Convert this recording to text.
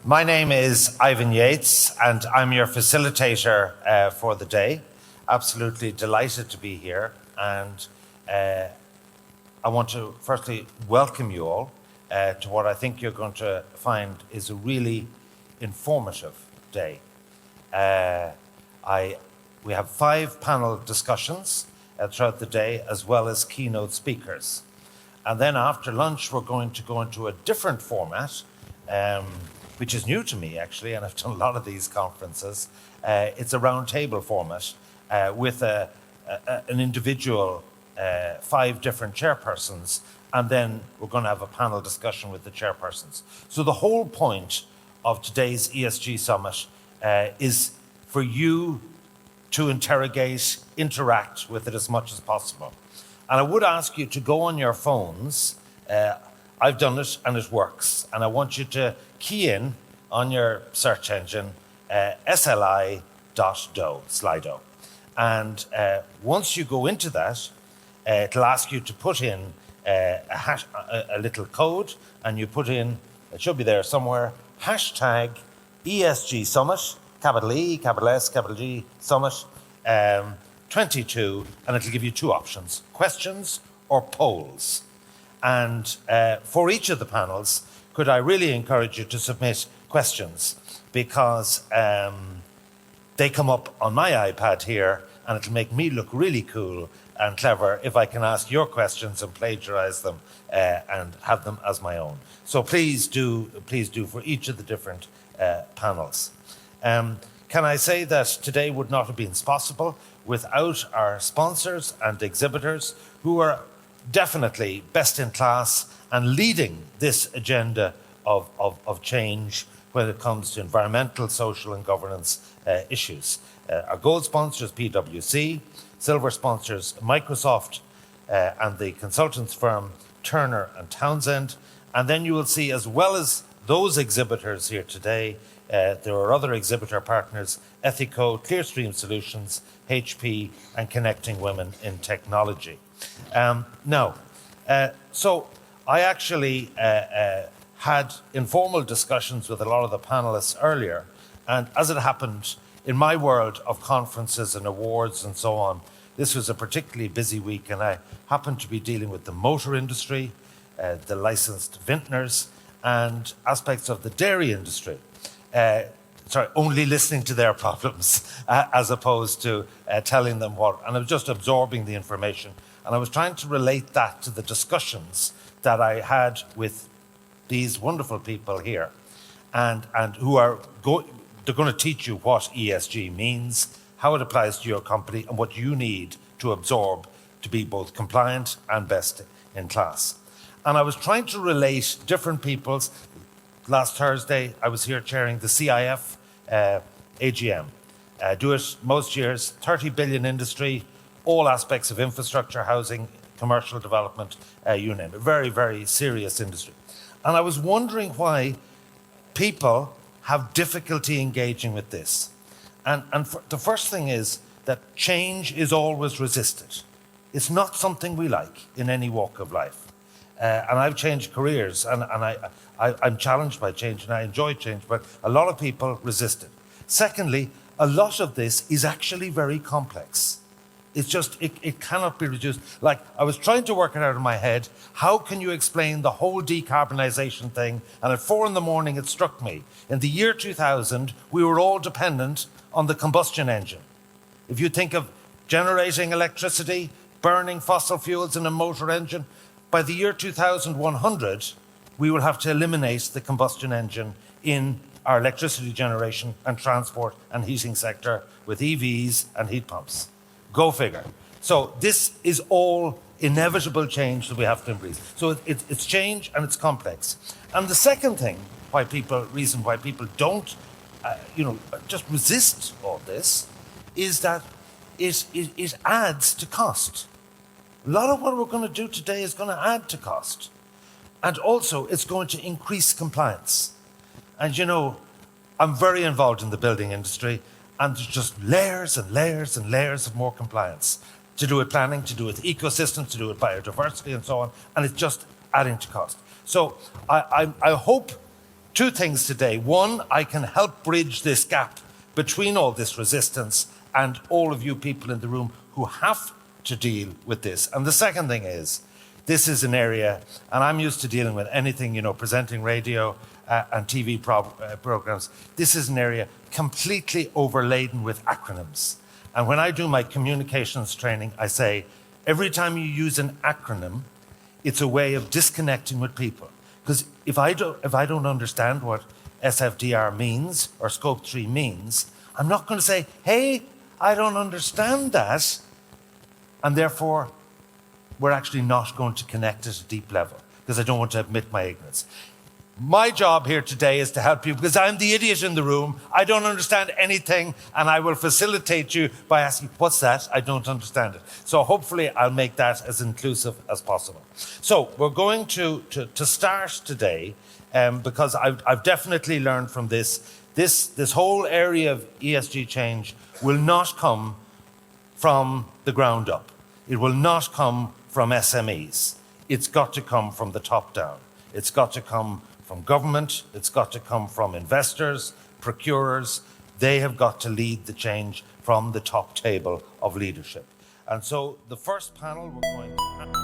My name is Ivan Yates, and I'm your facilitator for the day. Absolutely delighted to be here, and I want to firstly welcome you all to what I think you're going to find is a really informative day. We have 5 panel discussions throughout the day, as well as keynote speakers. And then after lunch, we're going to go into a different format, which is new to me, actually, and I've done a lot of these conferences. It's a roundtable format with an individual 5 different chairpersons, and then we're going to have a panel discussion with the chairpersons. So the whole point of today's ESG Summit is for you to interrogate, interact with it as much as possible. And I would ask you to go on your phones. I've done it and it works. And I want you to key in on your search engine sli.do, Slido. And once you go into that, it'll ask you to put in a little code, and you put in, it should be there somewhere, hashtag ESG Summit, capital E, capital S, capital G, Summit 22, and it'll give you 2 options, questions or polls. And for each of the panels, could I really encourage you to submit questions, because they come up on my iPad here, and it'll make me look really cool and clever if I can ask your questions and plagiarize them and have them as my own. So please do for each of the different panels. Can I say that today would not have been possible without our sponsors and exhibitors, who are definitely best in class and leading this agenda of change when it comes to environmental, social and governance issues. Our gold sponsors, PwC, silver sponsors, Microsoft, and the consultants firm Turner and Townsend. And then you will see, as well as those exhibitors here today, there are other exhibitor partners, Ethico, Clearstream Solutions, HP, and Connecting Women in Technology. So I actually had informal discussions with a lot of the panelists earlier, and as it happened, in my world of conferences and awards and so on, this was a particularly busy week, and I happened to be dealing with the motor industry, the licensed vintners, and aspects of the dairy industry. Only listening to their problems as opposed to telling them what, and I was just absorbing the information. And I was trying to relate that to the discussions that I had with these wonderful people here, and who are they're going to teach you what ESG means, how it applies to your company, and what you need to absorb to be both compliant and best in class. And I was trying to relate different people's. Last Thursday, I was here chairing the CIF AGM. Do it most years, 30 billion industry, all aspects of infrastructure, housing, commercial development, you name it. Very, very serious industry. And I was wondering why people have difficulty engaging with this. And the first thing is that change is always resisted. It's not something we like in any walk of life. And I've changed careers, and I'm challenged by change, and I enjoy change, but a lot of people resist it. Secondly, a lot of this is actually very complex. It's just, it cannot be reduced. Like, I was trying to work it out in my head, how can you explain the whole decarbonization thing? And at 4 a.m, it struck me. In the year 2000, we were all dependent on the combustion engine. If you think of generating electricity, burning fossil fuels in a motor engine, by the year 2100, we will have to eliminate the combustion engine in our electricity generation and transport and heating sector with EVs and heat pumps. Go figure. So this is all inevitable change that we have to embrace. So it's change, and it's complex. And the second reason why people don't, just resist all this, is that it adds to cost. A lot of what we're going to do today is going to add to cost. And also, it's going to increase compliance. And I'm very involved in the building industry, and there's just layers and layers and layers of more compliance. To do with planning, to do with ecosystems, to do with biodiversity and so on, and it's just adding to cost. So I hope two things today. One, I can help bridge this gap between all this resistance and all of you people in the room who have to deal with this. And the second thing is, this is an area, and I'm used to dealing with anything, presenting radio and TV programs. This is an area completely overladen with acronyms. And when I do my communications training, I say, every time you use an acronym, it's a way of disconnecting with people. Because if I don't understand what SFDR means or Scope 3 means, I'm not going to say, hey, I don't understand that. And therefore, we're actually not going to connect at a deep level because I don't want to admit my ignorance. My job here today is to help you because I'm the idiot in the room. I don't understand anything, and I will facilitate you by asking, what's that? I don't understand it. So hopefully I'll make that as inclusive as possible. So we're going to start today because I've definitely learned from this whole area of ESG change will not come from the ground up. It will not come from SMEs. It's got to come from the top down. It's got to come from government. It's got to come from investors, procurers. They have got to lead the change from the top table of leadership. And so the first panel we're going to